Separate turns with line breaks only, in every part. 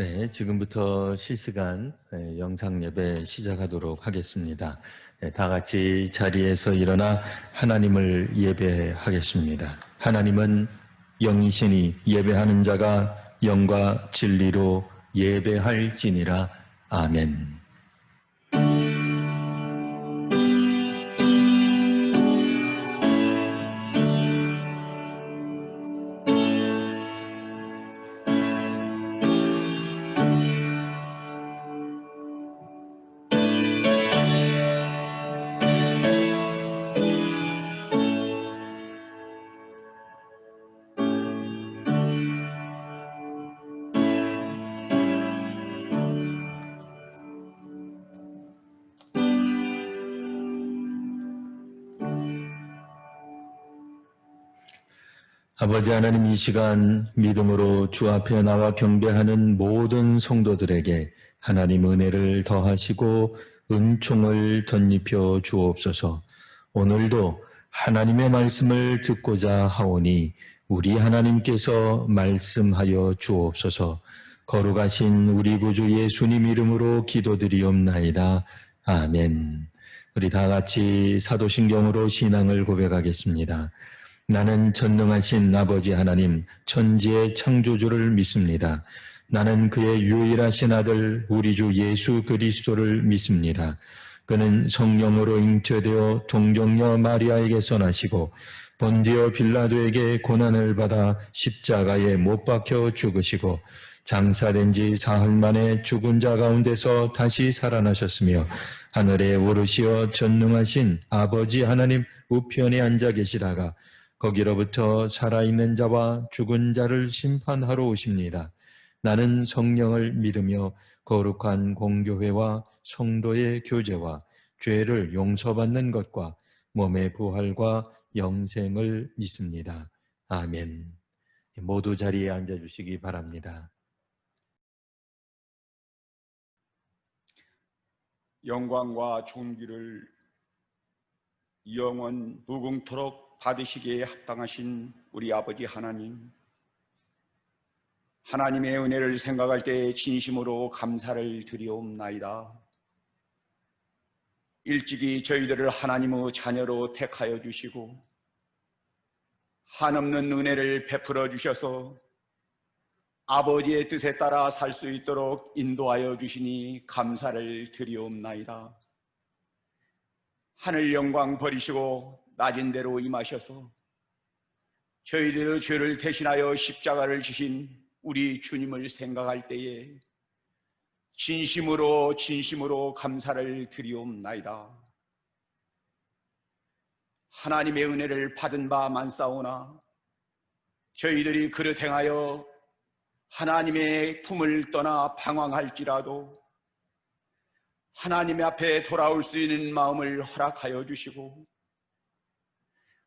네, 지금부터 실시간 영상 예배 시작하도록 하겠습니다. 다 같이 자리에서 일어나 하나님을 예배하겠습니다. 하나님은 영이시니 예배하는 자가 영과 진리로 예배할지니라. 아멘. 아버지 하나님, 이 시간 믿음으로 주 앞에 나와 경배하는 모든 성도들에게 하나님 은혜를 더하시고 은총을 덧입혀 주옵소서. 오늘도 하나님의 말씀을 듣고자 하오니 우리 하나님께서 말씀하여 주옵소서. 거룩하신 우리 구주 예수님 이름으로 기도드리옵나이다. 아멘. 우리 다 같이 사도신경으로 신앙을 고백하겠습니다. 나는 전능하신 아버지 하나님, 천지의 창조주를 믿습니다. 나는 그의 유일하신 아들 우리 주 예수 그리스도를 믿습니다. 그는 성령으로 잉태되어 동정녀 마리아에게서 나시고 본디오 빌라도에게 고난을 받아 십자가에 못 박혀 죽으시고 장사된 지 사흘 만에 죽은 자 가운데서 다시 살아나셨으며 하늘에 오르시어 전능하신 아버지 하나님 우편에 앉아 계시다가 거기로부터 살아있는 자와 죽은 자를 심판하러 오십니다. 나는 성령을 믿으며 거룩한 공교회와 성도의 교제와 죄를 용서받는 것과 몸의 부활과 영생을 믿습니다. 아멘. 모두 자리에 앉아주시기 바랍니다.
영광과 존귀를 영원 무궁토록 받으시기에 합당하신 우리 아버지 하나님, 하나님의 은혜를 생각할 때 진심으로 감사를 드리옵나이다. 일찍이 저희들을 하나님의 자녀로 택하여 주시고 한없는 은혜를 베풀어 주셔서 아버지의 뜻에 따라 살 수 있도록 인도하여 주시니 감사를 드리옵나이다. 하늘 영광 버리시고 낮은 데로 임하셔서 저희들의 죄를 대신하여 십자가를 지신 우리 주님을 생각할 때에 진심으로 감사를 드리옵나이다. 하나님의 은혜를 받은 바 많사오나 저희들이 그릇 행하여 하나님의 품을 떠나 방황할지라도 하나님 앞에 돌아올 수 있는 마음을 허락하여 주시고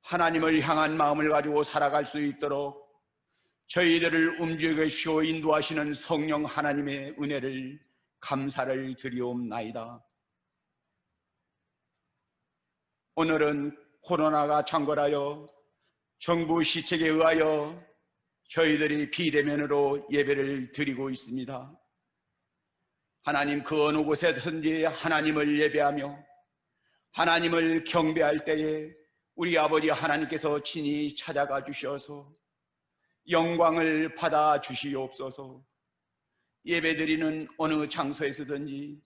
하나님을 향한 마음을 가지고 살아갈 수 있도록 저희들을 움직이시고 인도하시는 성령 하나님의 은혜를 감사를 드리옵나이다. 오늘은 코로나가 창궐하여 정부 시책에 의하여 저희들이 비대면으로 예배를 드리고 있습니다. 하나님, 그 어느 곳에든지 하나님을 예배하며 하나님을 경배할 때에 우리 아버지 하나님께서 친히 찾아가 주셔서 영광을 받아 주시옵소서. 예배드리는 어느 장소에서든지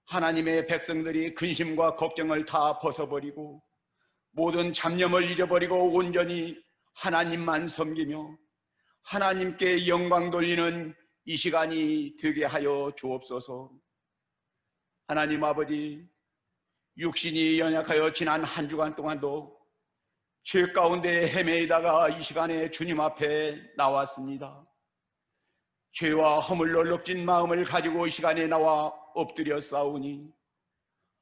하나님의 백성들이 근심과 걱정을 다 벗어버리고 모든 잡념을 잊어버리고 온전히 하나님만 섬기며 하나님께 영광 돌리는 이 시간이 되게 하여 주옵소서. 하나님 아버지, 육신이 연약하여 지난 한 주간 동안도 죄 가운데 헤매이다가 이 시간에 주님 앞에 나왔습니다. 죄와 허물로 럽진 마음을 가지고 이 시간에 나와 엎드려 싸우니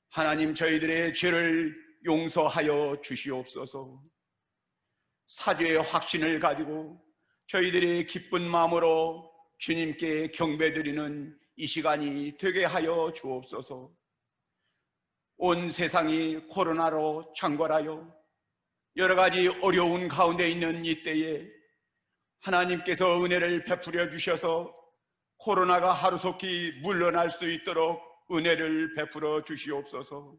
하나님, 저희들의 죄를 용서하여 주시옵소서. 사죄의 확신을 가지고 저희들이 기쁜 마음으로 주님께 경배드리는 이 시간이 되게 하여 주옵소서. 온 세상이 코로나로 창궐하여 여러 가지 어려운 가운데 있는 이때에 하나님께서 은혜를 베풀어 주셔서 코로나가 하루속히 물러날 수 있도록 은혜를 베풀어 주시옵소서.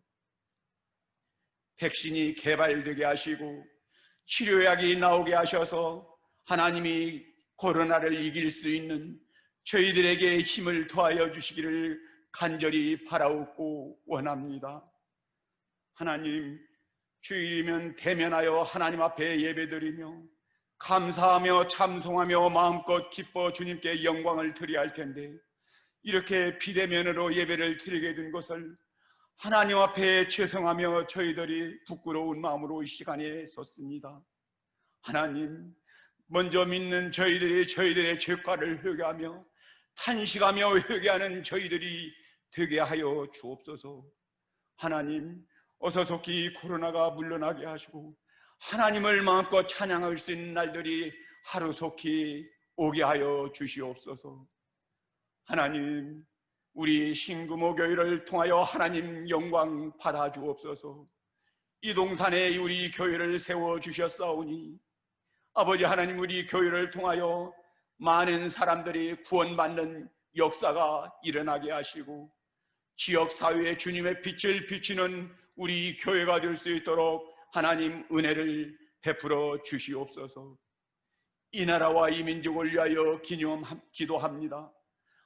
백신이 개발되게 하시고 치료약이 나오게 하셔서 하나님이 코로나를 이길 수 있는 저희들에게 힘을 더하여 주시기를 간절히 바라옵고 원합니다. 하나님, 주일이면 대면하여 하나님 앞에 예배드리며 감사하며 참송하며 마음껏 기뻐 주님께 영광을 드려야 할 텐데, 이렇게 비대면으로 예배를 드리게 된 것을 하나님 앞에 죄송하며 저희들이 부끄러운 마음으로 이 시간에 섰습니다. 하나님, 먼저 믿는 저희들의 죄과를 회개하며 탄식하며 회개하는 저희들이 되게 하여 주옵소서. 하나님, 어서 속히 코로나가 물러나게 하시고 하나님을 마음껏 찬양할 수 있는 날들이 하루속히 오게 하여 주시옵소서. 하나님, 우리 신금호교회를 통하여 하나님 영광 받아 주옵소서. 이 동산에 우리 교회를 세워주셨사오니 아버지 하나님, 우리 교회를 통하여 많은 사람들이 구원받는 역사가 일어나게 하시고 지역사회에 주님의 빛을 비추는 우리 교회가 될 수 있도록 하나님 은혜를 베풀어 주시옵소서. 이 나라와 이 민족을 위하여 기도합니다.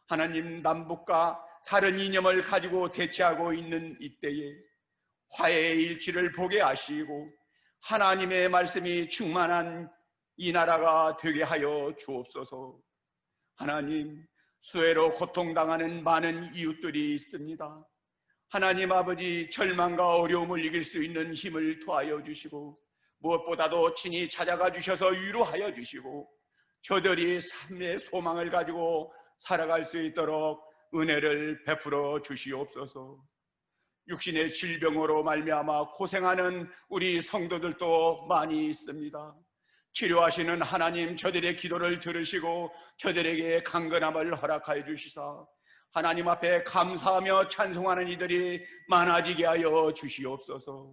하나님, 남북과 다른 이념을 가지고 대치하고 있는 이때에 화해의 일치를 보게 하시고 하나님의 말씀이 충만한 이 나라가 되게 하여 주옵소서. 하나님, 수해로 고통당하는 많은 이웃들이 있습니다. 하나님 아버지, 절망과 어려움을 이길 수 있는 힘을 더하여 주시고 무엇보다도 친히 찾아가 주셔서 위로하여 주시고 저들이 삶의 소망을 가지고 살아갈 수 있도록 은혜를 베풀어 주시옵소서. 육신의 질병으로 말미암아 고생하는 우리 성도들도 많이 있습니다. 치료하시는 하나님, 저들의 기도를 들으시고 저들에게 강건함을 허락하여 주시사 하나님 앞에 감사하며 찬송하는 이들이 많아지게 하여 주시옵소서.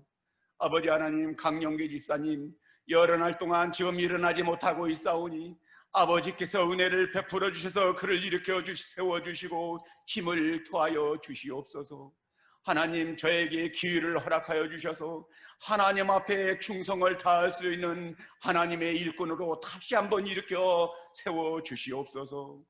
아버지 하나님, 강영기 집사님 여러 날 동안 지금 일어나지 못하고 있사오니 아버지께서 은혜를 베풀어 주셔서 그를 일으켜 세워주시고 힘을 더하여 주시옵소서. 하나님, 저에게 기회를 허락하여 주셔서 하나님 앞에 충성을 다할 수 있는 하나님의 일꾼으로 다시 한번 일으켜 세워주시옵소서.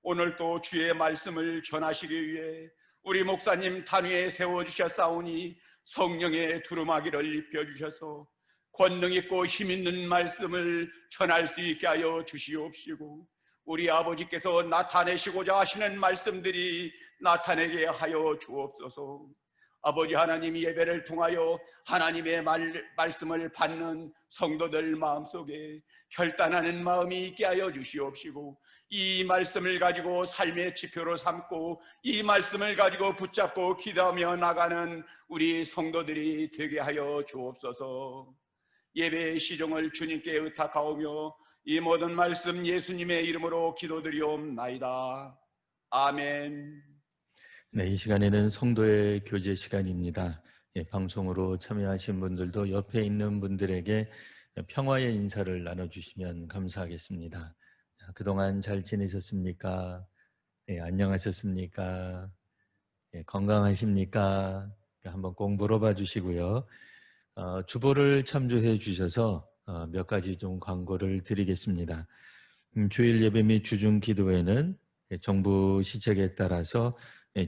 오늘 또 주의 말씀을 전하시기 위해 우리 목사님 단위에 세워주셨사오니 성령의 두루마기를 입혀주셔서 권능 있고 힘 있는 말씀을 전할 수 있게 하여 주시옵시고 우리 아버지께서 나타내시고자 하시는 말씀들이 나타내게 하여 주옵소서. 아버지 하나님, 예배를 통하여 하나님의 말씀을 받는 성도들 마음속에 결단하는 마음이 있게 하여 주시옵시고 이 말씀을 가지고 삶의 지표로 삼고 이 말씀을 가지고 붙잡고 기도하며 나가는 우리 성도들이 되게 하여 주옵소서. 예배의 시종을 주님께 의탁하오며 이 모든 말씀 예수님의 이름으로 기도드리옵나이다. 아멘.
네, 이 시간에는 성도의 교제 시간입니다. 방송으로 참여하신 분들도 옆에 있는 분들에게 평화의 인사를 나눠주시면 감사하겠습니다. 그동안 잘 지내셨습니까? 안녕하셨습니까? 건강하십니까? 한번 꼭 물어봐 주시고요. 주보를 참조해 주셔서 몇 가지 좀 광고를 드리겠습니다. 주일 예배 및 주중 기도회는 정부 시책에 따라서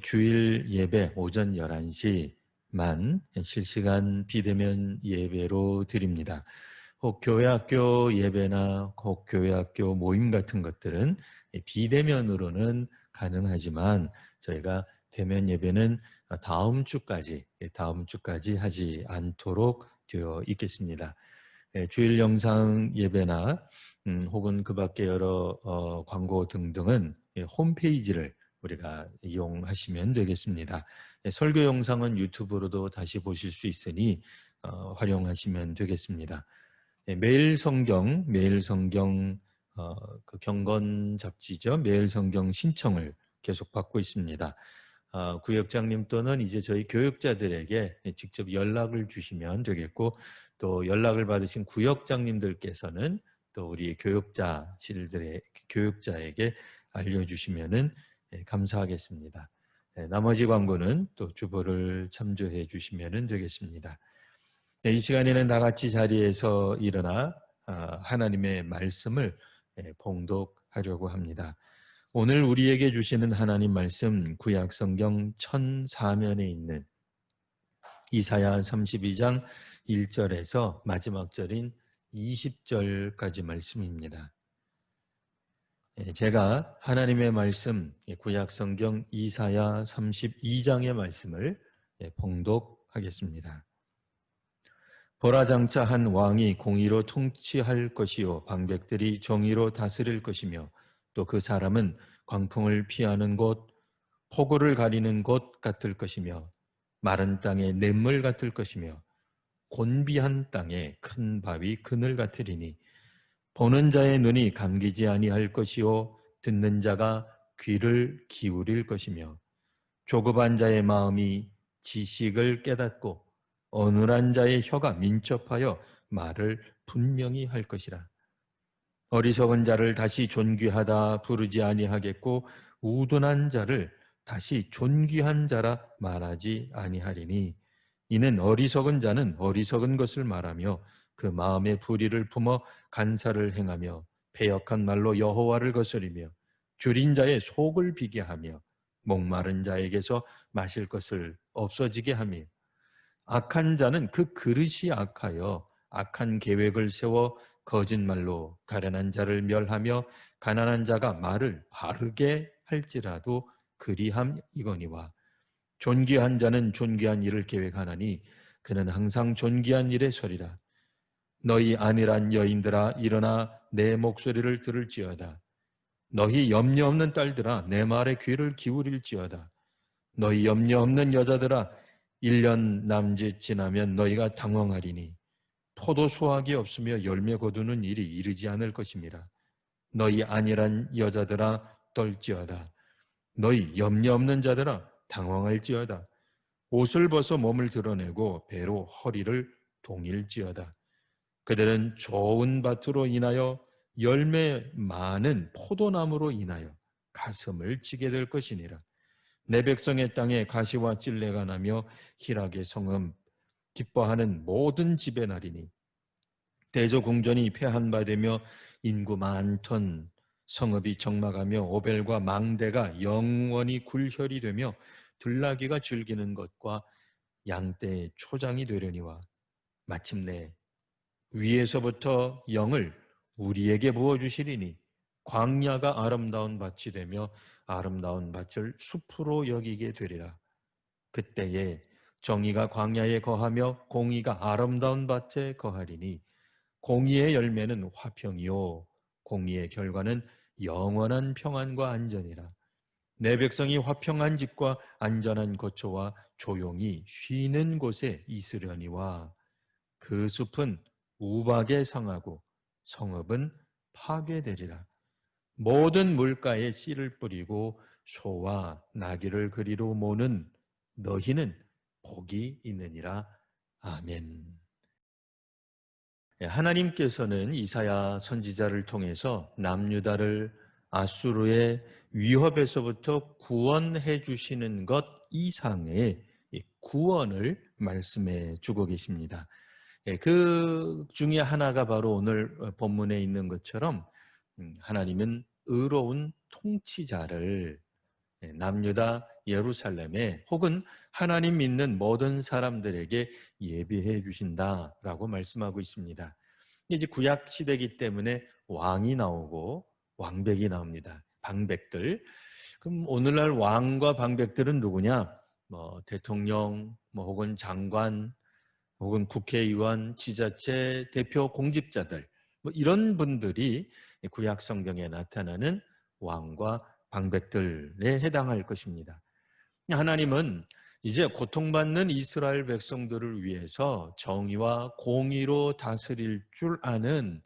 주일 예배 오전 11시만 실시간 비대면 예배로 드립니다. 혹 교회학교 예배나 혹 교회학교 모임 같은 것들은 비대면으로는 가능하지만 저희가 대면 예배는 다음 주까지 하지 않도록 되어 있겠습니다. 주일 영상 예배나 혹은 그 밖에 여러 광고 등등은 홈페이지를 우리가 이용하시면 되겠습니다. 설교 영상은 유튜브로도 다시 보실 수 있으니 활용하시면 되겠습니다. 매일 성경 그 경건 잡지죠. 매일 성경 신청을 계속 받고 있습니다. 구역장님 또는 이제 저희 교육자들에게 직접 연락을 주시면 되겠고 또 연락을 받으신 구역장님들께서는 또 우리 교육자에게 알려주시면은 감사하겠습니다. 나머지 광고는 또 주보를 참조해 주시면 되겠습니다. 이 시간에는 다 같이 자리에서 일어나 하나님의 말씀을 봉독하려고 합니다. 오늘 우리에게 주시는 하나님 말씀 구약성경 1004면에 있는 이사야 32장 1절에서 마지막 절인 20절까지 말씀입니다. 제가 하나님의 말씀 구약성경 이사야 32장의 말씀을 봉독하겠습니다. 보라장차 한 왕이 공의로 통치할 것이요 방백들이 정의로 다스릴 것이며 또 그 사람은 광풍을 피하는 곳, 폭우를 가리는 곳 같을 것이며 마른 땅에 냇물 같을 것이며 곤비한 땅에 큰 바위 그늘 같으리니 보는 자의 눈이 감기지 아니할 것이요 듣는 자가 귀를 기울일 것이며 조급한 자의 마음이 지식을 깨닫고 어눌한 자의 혀가 민첩하여 말을 분명히 할 것이라. 어리석은 자를 다시 존귀하다 부르지 아니하겠고 우둔한 자를 다시 존귀한 자라 말하지 아니하리니 이는 어리석은 자는 어리석은 것을 말하며 그 마음의 불의를 품어 간사를 행하며 패역한 말로 여호와를 거스리며 줄인 자의 속을 비게 하며 목마른 자에게서 마실 것을 없어지게 하며 악한 자는 그 그릇이 악하여 악한 계획을 세워 거짓말로 가련한 자를 멸하며 가난한 자가 말을 바르게 할지라도 그리함이거니와 존귀한 자는 존귀한 일을 계획하나니 그는 항상 존귀한 일에 서리라. 너희 안일한 여인들아 일어나 내 목소리를 들을지어다. 너희 염려 없는 딸들아 내 말에 귀를 기울일지어다. 너희 염려 없는 여자들아 1년 남짓 지나면 너희가 당황하리니 포도 수확이 없으며 열매 거두는 일이 이르지 않을 것임이라. 너희 안일한 여자들아 떨지어다. 너희 염려 없는 자들아 당황할지어다. 옷을 벗어 몸을 드러내고 배로 허리를 동일지어다. 그들은 좋은 밭으로 인하여 열매 많은 포도나무로 인하여 가슴을 치게 될 것이니라. 내 백성의 땅에 가시와 찔레가 나며 희락의 성음 기뻐하는 모든 집의 날이니 대저궁전이 폐한바되며 인구 많던 성읍이 적막하며 오벨과 망대가 영원히 굴혈이 되며 들나귀가 즐기는 것과 양떼의 초장이 되려니와 마침내 위에서부터 영을 우리에게 부어주시리니 광야가 아름다운 밭이 되며 아름다운 밭을 숲으로 여기게 되리라. 그때에 정의가 광야에 거하며 공의가 아름다운 밭에 거하리니 공의의 열매는 화평이요 공의의 결과는 영원한 평안과 안전이라. 내 백성이 화평한 집과 안전한 거처와 조용히 쉬는 곳에 있으려니와 그 숲은 우박에 상하고 성읍은 파괴되리라. 모든 물가에 씨를 뿌리고 소와 나귀를 그리로 모는 너희는 복이 있느니라. 아멘. 하나님께서는 이사야 선지자를 통해서 남유다를 아수르의 위협에서부터 구원해 주시는 것 이상의 구원을 말씀해 주고 계십니다. 그 중에 하나가 바로 오늘 본문에 있는 것처럼 하나님은 의로운 통치자를 남유다 예루살렘에 혹은 하나님 믿는 모든 사람들에게 예비해 주신다라고 말씀하고 있습니다. 이제 구약 시대이기 때문에 왕이 나오고 왕백이 나옵니다. 방백들. 그럼 오늘날 왕과 방백들은 누구냐? 대통령, 혹은 장관, 혹은 국회의원, 지자체 대표 공직자들, 이런 분들이 구약 성경에 나타나는 왕과 방백들에 해당할 것입니다. 하나님은 이제 고통받는 이스라엘 백성들을 위해서 정의와 공의로 다스릴 줄 아는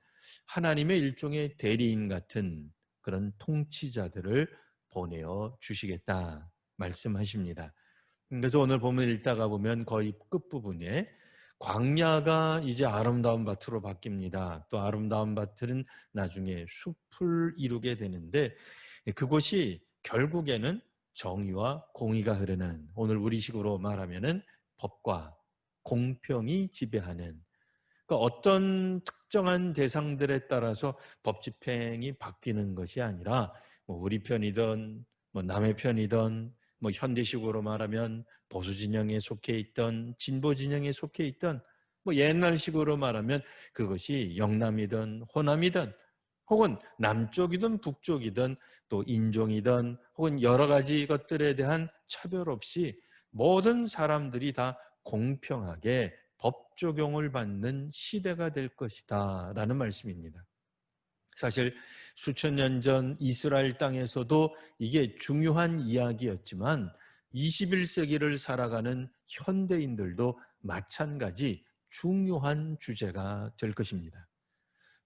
하나님의 일종의 대리인 같은 그런 통치자들을 보내어 주시겠다 말씀하십니다. 그래서 오늘 보면 읽다가 보면 거의 끝부분에 광야가 이제 아름다운 밭으로 바뀝니다. 또 아름다운 밭은 나중에 숲을 이루게 되는데 그곳이 결국에는 정의와 공의가 흐르는, 오늘 우리식으로 말하면은 법과 공평이 지배하는, 그러니까 어떤 특정한 대상들에 따라서 법 집행이 바뀌는 것이 아니라 뭐 우리 편이든 뭐 남의 편이든 뭐 현대식으로 말하면 보수 진영에 속해 있던 진보 진영에 속해 있던 뭐 옛날식으로 말하면 그것이 영남이든 호남이든 혹은 남쪽이든 북쪽이든 또 인종이든 혹은 여러 가지 것들에 대한 차별 없이 모든 사람들이 다 공평하게 법 적용을 받는 시대가 될 것이다 라는 말씀입니다. 사실 수천 년 전 이스라엘 땅에서도 이게 중요한 이야기였지만 21세기를 살아가는 현대인들도 마찬가지 중요한 주제가 될 것입니다.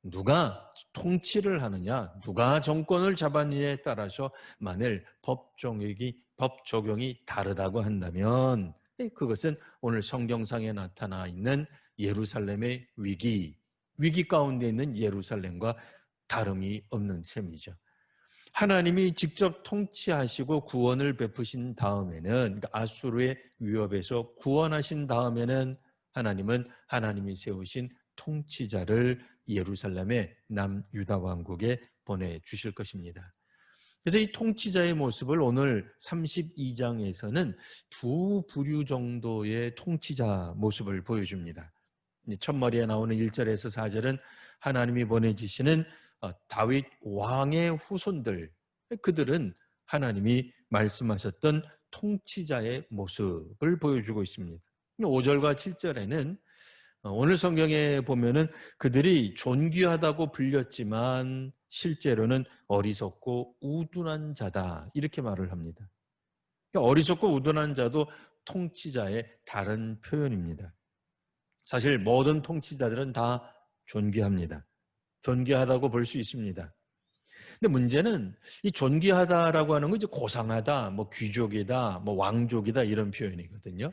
누가 통치를 하느냐, 누가 정권을 잡았느냐에 따라서 만일 법 적용이 다르다고 한다면 그것은 오늘 성경상에 나타나 있는 예루살렘의 위기 가운데 있는 예루살렘과 다름이 없는 셈이죠. 하나님이 직접 통치하시고 구원을 베푸신 다음에는, 그러니까 아수르의 위협에서 구원하신 다음에는 하나님은 하나님이 세우신 통치자를 예루살렘의 남유다 왕국에 보내주실 것입니다. 그래서 이 통치자의 모습을 오늘 32장에서는 두 부류 정도의 통치자 모습을 보여줍니다. 첫머리에 나오는 1절에서 4절은 하나님이 보내주시는 다윗 왕의 후손들, 그들은 하나님이 말씀하셨던 통치자의 모습을 보여주고 있습니다. 5절과 7절에는 오늘 성경에 보면은 그들이 존귀하다고 불렸지만 실제로는 어리석고 우둔한 자다 이렇게 말을 합니다. 그러니까 어리석고 우둔한 자도 통치자의 다른 표현입니다. 사실 모든 통치자들은 다 존귀합니다. 존귀하다고 볼 수 있습니다. 근데 문제는 이 존귀하다라고 하는 건 이제 고상하다, 뭐 귀족이다, 뭐 왕족이다 이런 표현이거든요.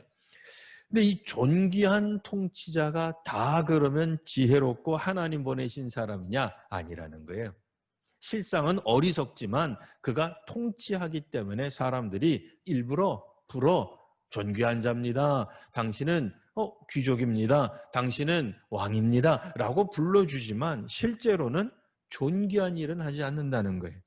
근데 이 존귀한 통치자가 다 그러면 지혜롭고 하나님 보내신 사람이냐? 아니라는 거예요. 실상은 어리석지만 그가 통치하기 때문에 사람들이 일부러 존귀한 자입니다. 당신은 귀족입니다. 당신은 왕입니다. 라고 불러주지만 실제로는 존귀한 일은 하지 않는다는 거예요.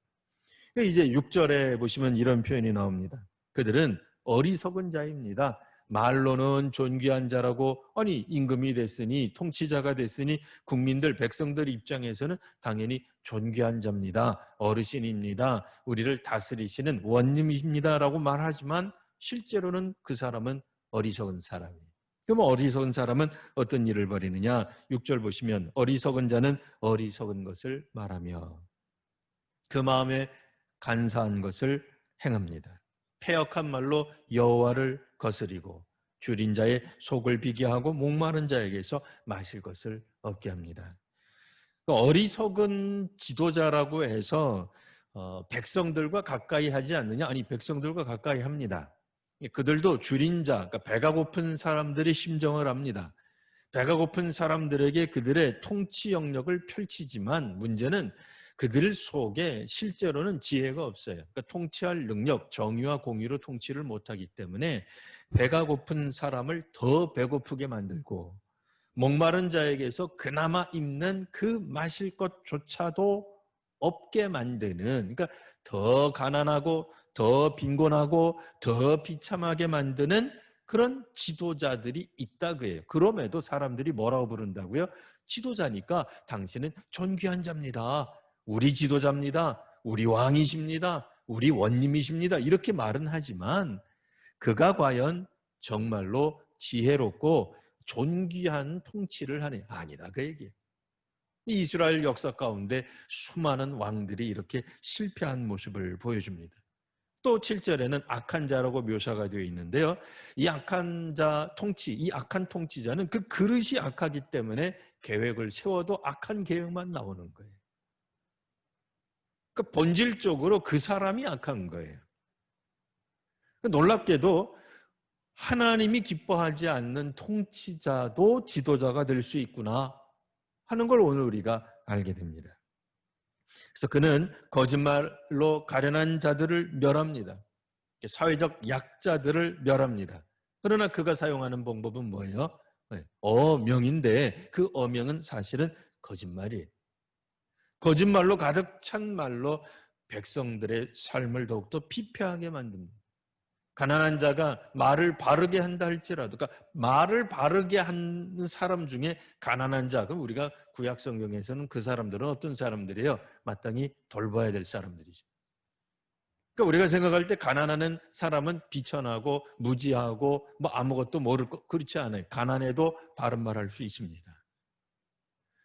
이제 6절에 보시면 이런 표현이 나옵니다. 그들은 어리석은 자입니다. 말로는 존귀한 자라고, 아니 임금이 됐으니 통치자가 됐으니 국민들 백성들 입장에서는 당연히 존귀한 자입니다. 어르신입니다. 우리를 다스리시는 원님이십니다 라고 말하지만 실제로는 그 사람은 어리석은 사람이에요. 그럼 어리석은 사람은 어떤 일을 벌이느냐? 6절 보시면 어리석은 자는 어리석은 것을 말하며 그 마음에 간사한 것을 행합니다. 패역한 말로 여호와를 거스리고 줄인 자의 속을 비게 하고 목마른 자에게서 마실 것을 얻게 합니다. 어리석은 지도자라고 해서 백성들과 가까이 하지 않느냐? 아니, 백성들과 가까이 합니다. 그들도 줄인 자, 그러니까 배가 고픈 사람들의 심정을 압니다. 배가 고픈 사람들에게 그들의 통치 영역을 펼치지만 문제는 그들 속에 실제로는 지혜가 없어요. 그러니까 통치할 능력, 정의와 공의로 통치를 못하기 때문에 배가 고픈 사람을 더 배고프게 만들고 목마른 자에게서 그나마 있는 그 마실 것조차도 없게 만드는, 그러니까 더 가난하고 더 빈곤하고 더 비참하게 만드는 그런 지도자들이 있다 그래요. 그럼에도 사람들이 뭐라고 부른다고요? 지도자니까 당신은 존귀한 자입니다. 우리 지도자입니다. 우리 왕이십니다. 우리 원님이십니다. 이렇게 말은 하지만 그가 과연 정말로 지혜롭고 존귀한 통치를 하느냐? 아니다 그 얘기예요. 이스라엘 역사 가운데 수많은 왕들이 이렇게 실패한 모습을 보여줍니다. 또 7절에는 악한 자라고 묘사가 되어 있는데요. 이 악한 자 통치, 이 악한 통치자는 그 그릇이 악하기 때문에 계획을 세워도 악한 계획만 나오는 거예요. 그러니까 본질적으로 그 사람이 악한 거예요. 놀랍게도 하나님이 기뻐하지 않는 통치자도 지도자가 될 수 있구나 하는 걸 오늘 우리가 알게 됩니다. 그래서 그는 거짓말로 가련한 자들을 멸합니다. 사회적 약자들을 멸합니다. 그러나 그가 사용하는 방법은 뭐예요? 어명인데 그 어명은 사실은 거짓말이에요. 거짓말로 가득 찬 말로 백성들의 삶을 더욱더 피폐하게 만듭니다. 가난한 자가 말을 바르게 한다 할지라도, 그러니까 말을 바르게 하는 사람 중에 가난한 자, 그럼 우리가 구약 성경에서는 그 사람들은 어떤 사람들이에요? 마땅히 돌봐야 될 사람들이죠. 그러니까 우리가 생각할 때 가난한 사람은 비천하고 무지하고 뭐 아무것도 모를 것, 그렇지 않아요. 가난해도 바른 말할 수 있습니다.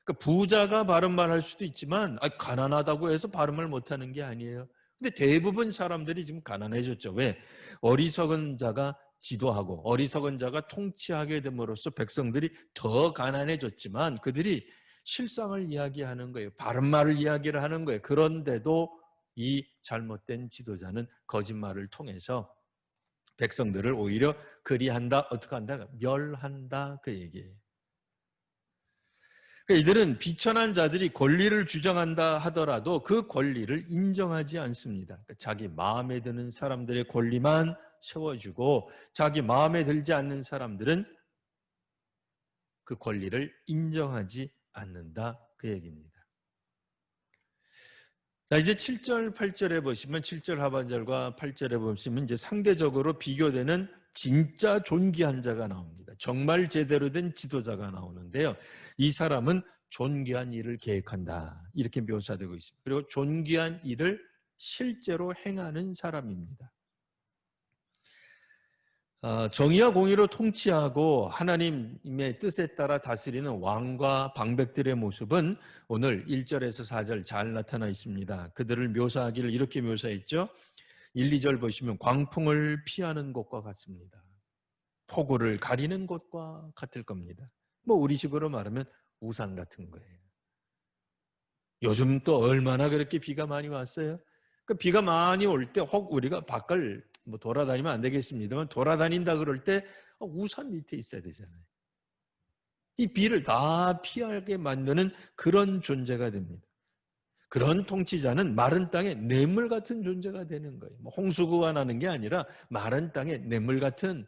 그러니까 부자가 바른 말할 수도 있지만 가난하다고 해서 바른 말 못하는 게 아니에요. 근데 대부분 사람들이 지금 가난해졌죠. 왜? 어리석은 자가 지도하고 어리석은 자가 통치하게 됨으로써 백성들이 더 가난해졌지만 그들이 실상을 이야기하는 거예요. 바른 말을 이야기를 하는 거예요. 그런데도 이 잘못된 지도자는 거짓말을 통해서 백성들을 오히려 그리한다, 어떻게 한다? 멸한다, 그 얘기예요. 그러니까 이들은 비천한 자들이 권리를 주장한다 하더라도 그 권리를 인정하지 않습니다. 그러니까 자기 마음에 드는 사람들의 권리만 세워주고 자기 마음에 들지 않는 사람들은 그 권리를 인정하지 않는다, 그 얘기입니다. 자, 이제 7절, 8절에 보시면 7절 하반절과 8절에 보시면 이제 상대적으로 비교되는 진짜 존귀한 자가 나옵니다. 정말 제대로 된 지도자가 나오는데요. 이 사람은 존귀한 일을 계획한다, 이렇게 묘사되고 있습니다. 그리고 존귀한 일을 실제로 행하는 사람입니다. 정의와 공의로 통치하고 하나님의 뜻에 따라 다스리는 왕과 방백들의 모습은 오늘 1절에서 4절 잘 나타나 있습니다. 그들을 묘사하기를 이렇게 묘사했죠. 1, 2절 보시면 광풍을 피하는 것과 같습니다. 폭우를 가리는 것과 같을 겁니다. 뭐 우리식으로 말하면 우산 같은 거예요. 요즘 또 얼마나 그렇게 비가 많이 왔어요? 그 비가 많이 올 때 혹 우리가 밖을 뭐 돌아다니면 안 되겠습니다만 돌아다닌다 그럴 때 우산 밑에 있어야 되잖아요. 이 비를 다 피하게 만드는 그런 존재가 됩니다. 그런 통치자는 마른 땅에 뇌물 같은 존재가 되는 거예요. 뭐 홍수가 나는 게 아니라 마른 땅에 뇌물 같은,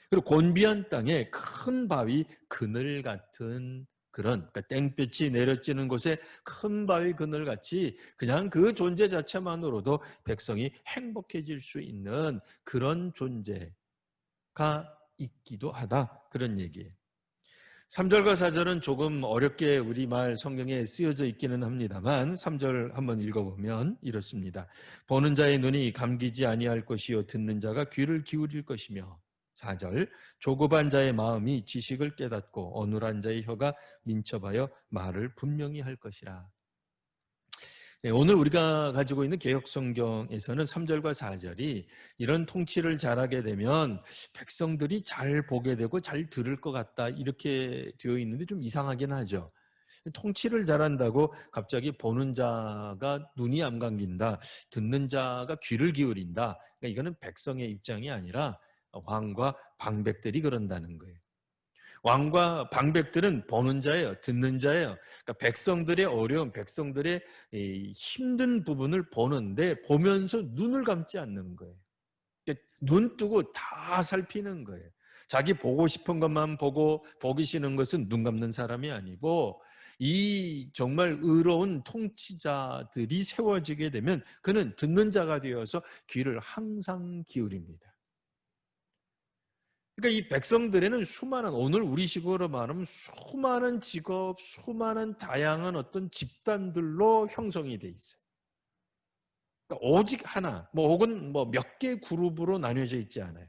그리고 곤비한 땅에 큰 바위 그늘 같은 그런, 그러니까 땡볕이 내려지는 곳에 큰 바위 그늘같이 그냥 그 존재 자체만으로도 백성이 행복해질 수 있는 그런 존재가 있기도 하다, 그런 얘기예요. 3절과 4절은 조금 어렵게 우리말 성경에 쓰여져 있기는 합니다만 3절 한번 읽어보면 이렇습니다. 보는 자의 눈이 감기지 아니할 것이요 듣는 자가 귀를 기울일 것이며, 4절 조급한 자의 마음이 지식을 깨닫고 어눌한 자의 혀가 민첩하여 말을 분명히 할 것이라. 네, 오늘 우리가 가지고 있는 개역성경에서는 3절과 4절이 이런 통치를 잘하게 되면 백성들이 잘 보게 되고 잘 들을 것 같다, 이렇게 되어 있는데 좀 이상하긴 하죠. 통치를 잘한다고 갑자기 보는 자가 눈이 안 감긴다, 듣는 자가 귀를 기울인다, 그러니까 이거는 백성의 입장이 아니라 왕과 방백들이 그런다는 거예요. 왕과 방백들은 보는 자예요, 듣는 자예요. 그러니까 백성들의 어려움, 백성들의 힘든 부분을 보는데 보면서 눈을 감지 않는 거예요. 그러니까 눈 뜨고 다 살피는 거예요. 자기 보고 싶은 것만 보고 보기 싫은 것은 눈 감는 사람이 아니고, 이 정말 의로운 통치자들이 세워지게 되면 그는 듣는 자가 되어서 귀를 항상 기울입니다. 그러니까 이 백성들에는 수많은, 오늘 우리식으로 말하면 수많은 직업, 수많은 다양한 어떤 집단들로 형성이 돼 있어요. 그러니까 오직 하나, 뭐 혹은 뭐 몇 개 그룹으로 나뉘어져 있지 않아요.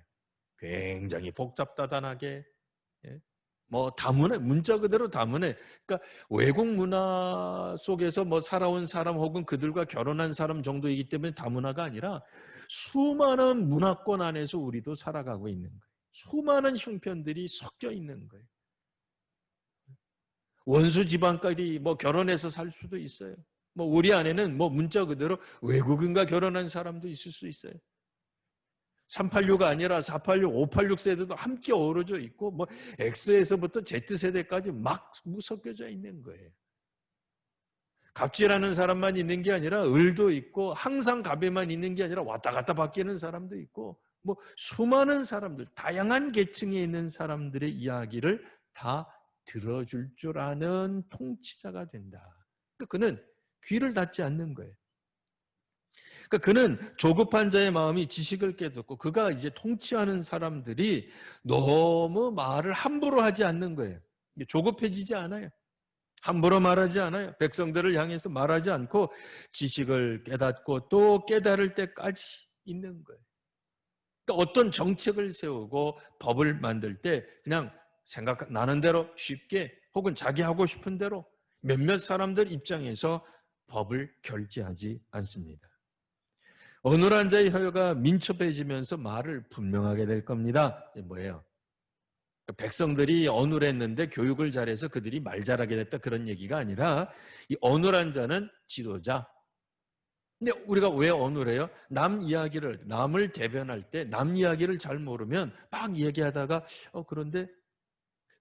굉장히 복잡다단하게, 예? 뭐 다문화, 문자 그대로 다문화. 그러니까 외국 문화 속에서 뭐 살아온 사람 혹은 그들과 결혼한 사람 정도이기 때문에 다문화가 아니라 수많은 문화권 안에서 우리도 살아가고 있는 거예요. 수많은 형편들이 섞여 있는 거예요. 원수 집안까지 뭐 결혼해서 살 수도 있어요. 뭐 우리 안에는 뭐 문자 그대로 외국인과 결혼한 사람도 있을 수 있어요. 386가 아니라 486, 586 세대도 함께 어우러져 있고, 뭐 X에서부터 Z세대까지 막 섞여져 있는 거예요. 갑질하는 사람만 있는 게 아니라 을도 있고 항상 갑에만 있는 게 아니라 왔다 갔다 바뀌는 사람도 있고 뭐 수많은 사람들, 다양한 계층에 있는 사람들의 이야기를 다 들어줄 줄 아는 통치자가 된다. 그는 귀를 닫지 않는 거예요. 그는 조급한 자의 마음이 지식을 깨닫고 그가 이제 통치하는 사람들이 너무 말을 함부로 하지 않는 거예요. 조급해지지 않아요. 함부로 말하지 않아요. 백성들을 향해서 말하지 않고 지식을 깨닫고 또 깨달을 때까지 있는 거예요. 그러니까 어떤 정책을 세우고 법을 만들 때 그냥 생각나는 대로 쉽게 혹은 자기 하고 싶은 대로 몇몇 사람들 입장에서 법을 결제하지 않습니다. 어눌한 자의 혀가 민첩해지면서 말을 분명하게 될 겁니다. 이게 뭐예요? 백성들이 어눌했는데 교육을 잘해서 그들이 말 잘하게 됐다 그런 얘기가 아니라 이 어눌한 자는 지도자. 근데 우리가 왜 어눌해요? 남을 대변할 때 남 이야기를 잘 모르면 막 얘기하다가 그런데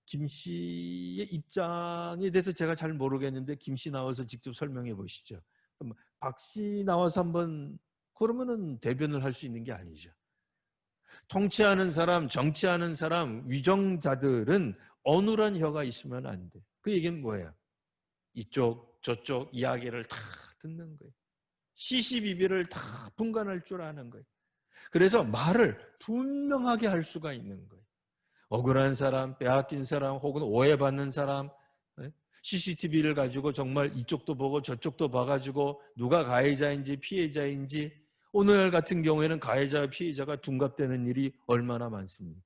김 씨의 입장에 대해서 제가 잘 모르겠는데 김 씨 나와서 직접 설명해 보시죠. 박 씨 나와서 한번 그러면은 대변을 할 수 있는 게 아니죠. 통치하는 사람, 정치하는 사람, 위정자들은 어눌한 혀가 있으면 안 돼. 그 얘기는 뭐예요? 이쪽 저쪽 이야기를 다 듣는 거예요. 시시비비를 다 분간할 줄 아는 거예요. 그래서 말을 분명하게 할 수가 있는 거예요. 억울한 사람, 빼앗긴 사람, 혹은 오해받는 사람, CCTV를 가지고 정말 이쪽도 보고 저쪽도 봐가지고 누가 가해자인지 피해자인지 오늘 같은 경우에는 가해자와 피해자가 둔갑되는 일이 얼마나 많습니까?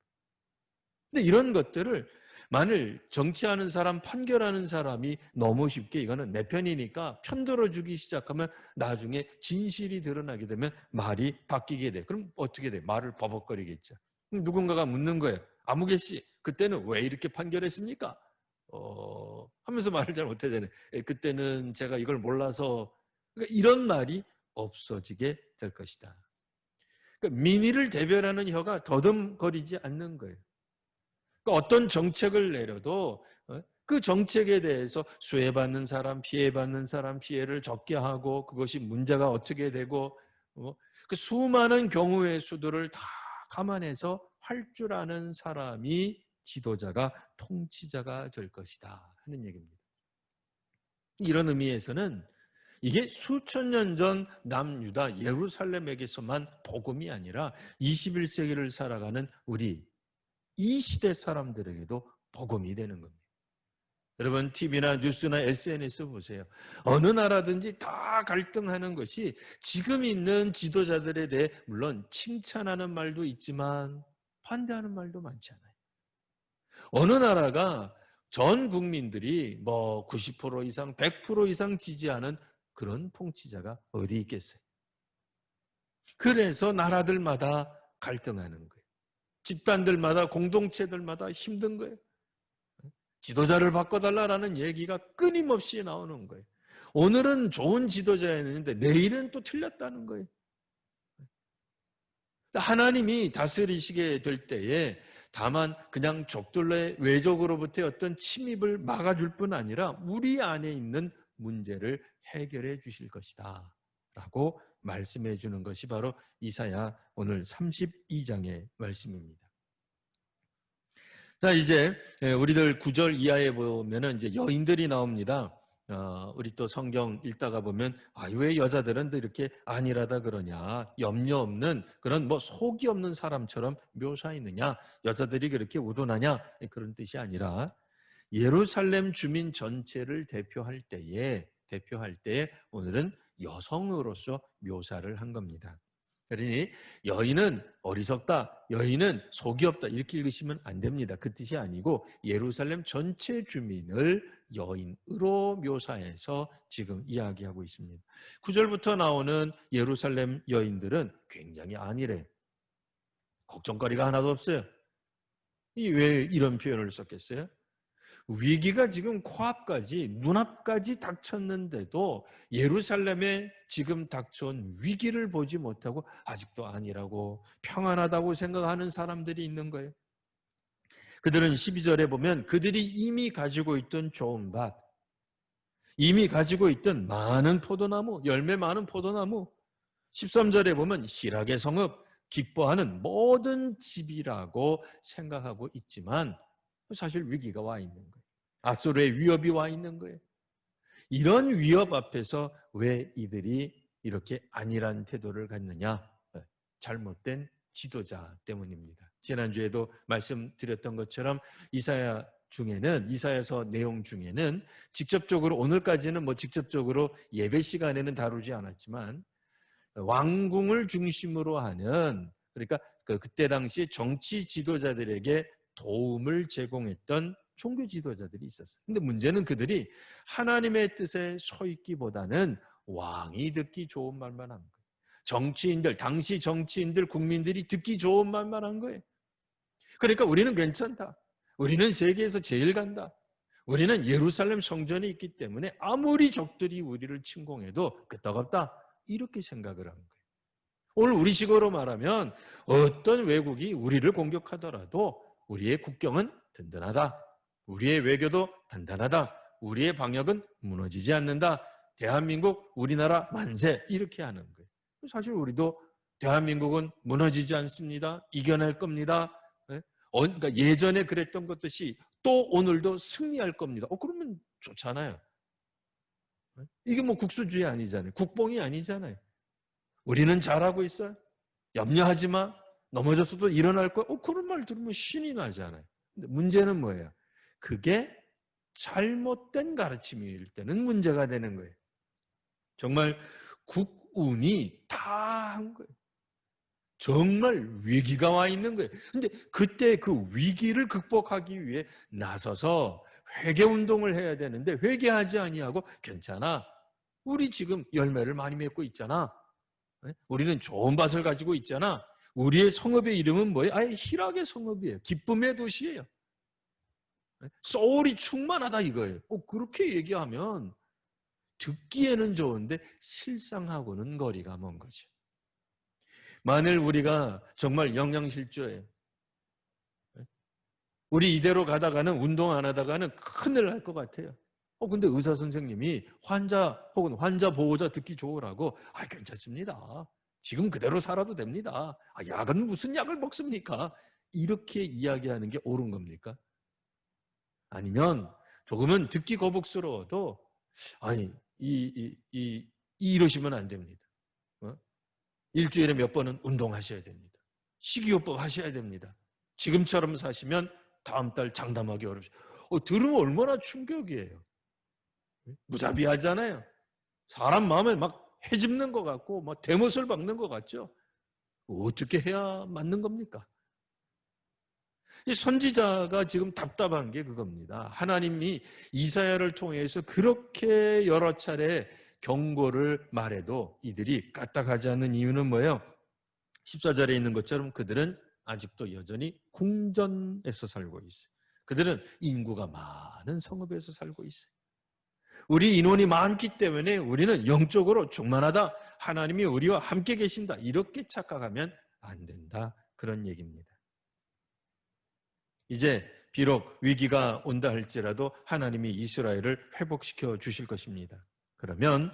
근데 이런 것들을 만일 정치하는 사람, 판결하는 사람이 너무 쉽게 이거는 내 편이니까 편들어주기 시작하면 나중에 진실이 드러나게 되면 말이 바뀌게 돼. 그럼 어떻게 돼? 말을 버벅거리겠죠. 그럼 누군가가 묻는 거예요. 아무개 씨, 그때는 왜 이렇게 판결했습니까? 하면서 말을 잘 못하잖아요. 그때는 제가 이걸 몰라서 그러니까 이런 말이 없어지게 될 것이다. 그러니까 민의를 대변하는 혀가 더듬거리지 않는 거예요. 그러니까 어떤 정책을 내려도 그 정책에 대해서 수혜받는 사람, 피해받는 사람, 피해를 적게 하고 그것이 문제가 어떻게 되고 그 수많은 경우의 수들을 다 감안해서 할 줄 아는 사람이 지도자가 통치자가 될 것이다 하는 얘기입니다. 이런 의미에서는 이게 수천 년 전 남유다 예루살렘에게서만 복음이 아니라 21세기를 살아가는 우리 이 시대 사람들에게도 복음이 되는 겁니다. 여러분 TV나 뉴스나 SNS 보세요. 어느 나라든지 다 갈등하는 것이 지금 있는 지도자들에 대해 물론 칭찬하는 말도 있지만 반대하는 말도 많잖아요. 어느 나라가 전 국민들이 뭐 90% 이상, 100% 이상 지지하는 그런 통치자가 어디 있겠어요? 그래서 나라들마다 갈등하는 거예요. 집단들마다, 공동체들마다 힘든 거예요. 지도자를 바꿔달라는 얘기가 끊임없이 나오는 거예요. 오늘은 좋은 지도자였는데 내일은 또 틀렸다는 거예요. 하나님이 다스리시게 될 때에 다만 그냥 적들의 외적으로부터의 어떤 침입을 막아줄 뿐 아니라 우리 안에 있는 문제를 해결해 주실 것이다 라고 말씀해 주는 것이 바로 이사야 오늘 32장의 말씀입니다. 자, 이제 우리들 9절 이하에 보면은 이제 여인들이 나옵니다. 우리 또 성경 읽다가 보면 왜 여자들은 이렇게 안일하다 그러냐, 염려 없는 그런 뭐 속이 없는 사람처럼 묘사했느냐, 여자들이 그렇게 우둔하냐 그런 뜻이 아니라 예루살렘 주민 전체를 대표할 때에 오늘은 여성으로서 묘사를 한 겁니다. 그러니 여인은 어리석다, 여인은 속이 없다 이렇게 읽으시면 안 됩니다. 그 뜻이 아니고 예루살렘 전체 주민을 여인으로 묘사해서 지금 이야기하고 있습니다. 9절부터 나오는 예루살렘 여인들은 굉장히 안일해요. 걱정거리가 하나도 없어요. 왜 이런 표현을 썼겠어요? 위기가 지금 코앞까지 눈앞까지 닥쳤는데도 예루살렘에 지금 닥쳐온 위기를 보지 못하고 아직도 아니라고 평안하다고 생각하는 사람들이 있는 거예요. 그들은 12절에 보면 그들이 이미 가지고 있던 좋은 밭, 이미 가지고 있던 많은 포도나무, 열매 많은 포도나무, 13절에 보면 희락의 성읍, 기뻐하는 모든 집이라고 생각하고 있지만 사실 위기가 와 있는 거예요. 아수르의 위협이 와 있는 거예요. 이런 위협 앞에서 왜 이들이 이렇게 안일한 태도를 갖느냐? 잘못된 지도자 때문입니다. 지난주에도 말씀드렸던 것처럼 이사야서 내용 중에는 직접적으로 오늘까지는 직접적으로 예배 시간에는 다루지 않았지만 왕궁을 중심으로 하는, 그러니까 그때 당시 정치 지도자들에게 도움을 제공했던 종교 지도자들이 있었어요. 근데 문제는 그들이 하나님의 뜻에 서 있기보다는 왕이 듣기 좋은 말만 한 거예요. 정치인들, 당시 정치인들, 국민들이 듣기 좋은 말만 한 거예요. 그러니까 우리는 괜찮다. 우리는 세계에서 제일 간다. 우리는 예루살렘 성전이 있기 때문에 아무리 적들이 우리를 침공해도 끄떡없다. 이렇게 생각을 한 거예요. 오늘 우리식으로 말하면 어떤 외국이 우리를 공격하더라도 우리의 국경은 든든하다. 우리의 외교도 단단하다. 우리의 방역은 무너지지 않는다. 대한민국, 우리나라 만세. 이렇게 하는 거예요. 사실 우리도 대한민국은 무너지지 않습니다. 이겨낼 겁니다. 그러니까 예전에 그랬던 것듯이 또 오늘도 승리할 겁니다. 그러면 좋잖아요. 이게 국수주의 아니잖아요. 국뽕이 아니잖아요. 우리는 잘하고 있어요. 염려하지 마. 넘어졌어도 일어날 거야. 그런 말 들으면 신이 나잖아요. 근데 문제는 뭐예요? 그게 잘못된 가르침일 때는 문제가 되는 거예요. 정말 국운이 다 한 거예요. 정말 위기가 와 있는 거예요. 근데 그때 그 위기를 극복하기 위해 나서서 회개운동을 해야 되는데 회개하지 아니하고 괜찮아. 우리 지금 열매를 많이 맺고 있잖아. 우리는 좋은 밭을 가지고 있잖아. 우리의 성읍의 이름은 뭐예요? 아예 희락의 성읍이에요. 기쁨의 도시예요. 소울이 충만하다 이거예요. 그렇게 얘기하면 듣기에는 좋은데 실상하고는 거리가 먼 거죠. 만일 우리가 정말 영양실조예요. 우리 이대로 가다가는 운동 안 하다가는 큰일 날 것 같아요. 근데 의사 선생님이 환자 혹은 환자 보호자 듣기 좋으라고 괜찮습니다. 지금 그대로 살아도 됩니다. 약은 무슨 약을 먹습니까? 이렇게 이야기하는 게 옳은 겁니까? 아니면 조금은 듣기 거북스러워도 이러시면 안 됩니다. 일주일에 몇 번은 운동하셔야 됩니다. 식이요법 하셔야 됩니다. 지금처럼 사시면 다음 달 장담하기 어렵죠. 들으면 얼마나 충격이에요. 무자비하잖아요. 사람 마음에 막 헤집는 것 같고 대못을 박는 것 같죠. 어떻게 해야 맞는 겁니까? 이 선지자가 지금 답답한 게 그겁니다. 하나님이 이사야를 통해서 그렇게 여러 차례 경고를 말해도 이들이 까딱하지 않는 이유는 뭐예요? 14절에 있는 것처럼 그들은 아직도 여전히 궁전에서 살고 있어요. 그들은 인구가 많은 성읍에서 살고 있어요. 우리 인원이 많기 때문에 우리는 영적으로 충만하다. 하나님이 우리와 함께 계신다. 이렇게 착각하면 안 된다. 그런 얘기입니다. 이제 비록 위기가 온다 할지라도 하나님이 이스라엘을 회복시켜 주실 것입니다. 그러면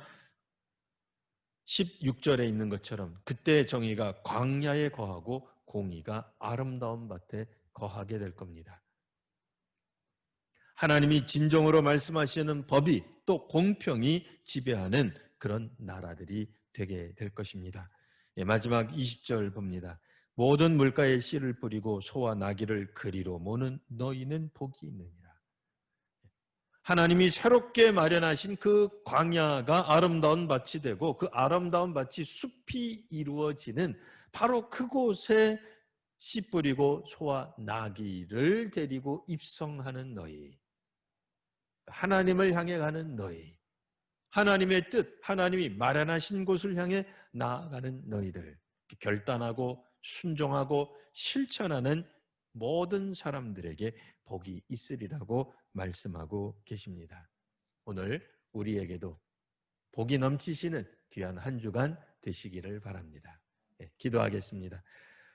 16절에 있는 것처럼 그때 정의가 광야에 거하고 공의가 아름다운 밭에 거하게 될 겁니다. 하나님이 진정으로 말씀하시는 법이 또 공평이 지배하는 그런 나라들이 되게 될 것입니다. 마지막 20절 봅니다. 모든 물가에 씨를 뿌리고 소와 나귀를 그리로 모는 너희는 복이 있느니라. 하나님이 새롭게 마련하신 그 광야가 아름다운 밭이 되고 그 아름다운 밭이 숲이 이루어지는 바로 그곳에 씨 뿌리고 소와 나귀를 데리고 입성하는 너희, 하나님을 향해 가는 너희, 하나님의 뜻, 하나님이 마련하신 곳을 향해 나아가는 너희들, 결단하고 순종하고 실천하는 모든 사람들에게 복이 있으리라고 말씀하고 계십니다. 오늘 우리에게도 복이 넘치시는 귀한 한 주간 되시기를 바랍니다. 기도하겠습니다.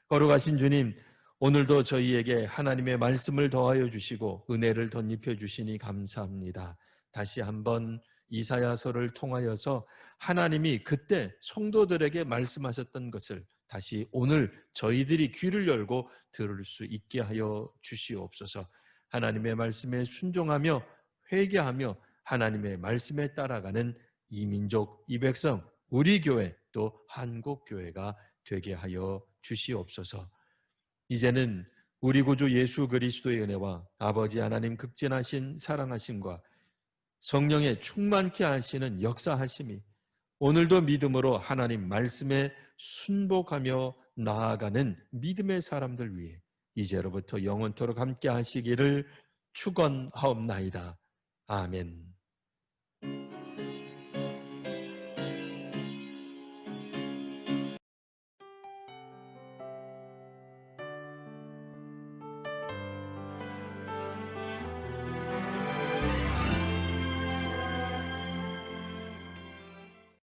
거룩하신 주님, 오늘도 저희에게 하나님의 말씀을 더하여 주시고 은혜를 덧입혀 주시니 감사합니다. 다시 한번 이사야서를 통하여서 하나님이 그때 성도들에게 말씀하셨던 것을 다시 오늘 저희들이 귀를 열고 들을 수 있게 하여 주시옵소서. 하나님의 말씀에 순종하며 회개하며 하나님의 말씀에 따라가는 이 민족, 이 백성, 우리 교회 또 한국 교회가 되게 하여 주시옵소서. 이제는 우리 구주 예수 그리스도의 은혜와 아버지 하나님 극진하신 사랑하심과 성령의 충만케 하시는 역사하심이 오늘도 믿음으로 하나님 말씀에 순복하며 나아가는 믿음의 사람들 위해 이제로부터 영원토록 함께 하시기를 축원하옵나이다. 아멘.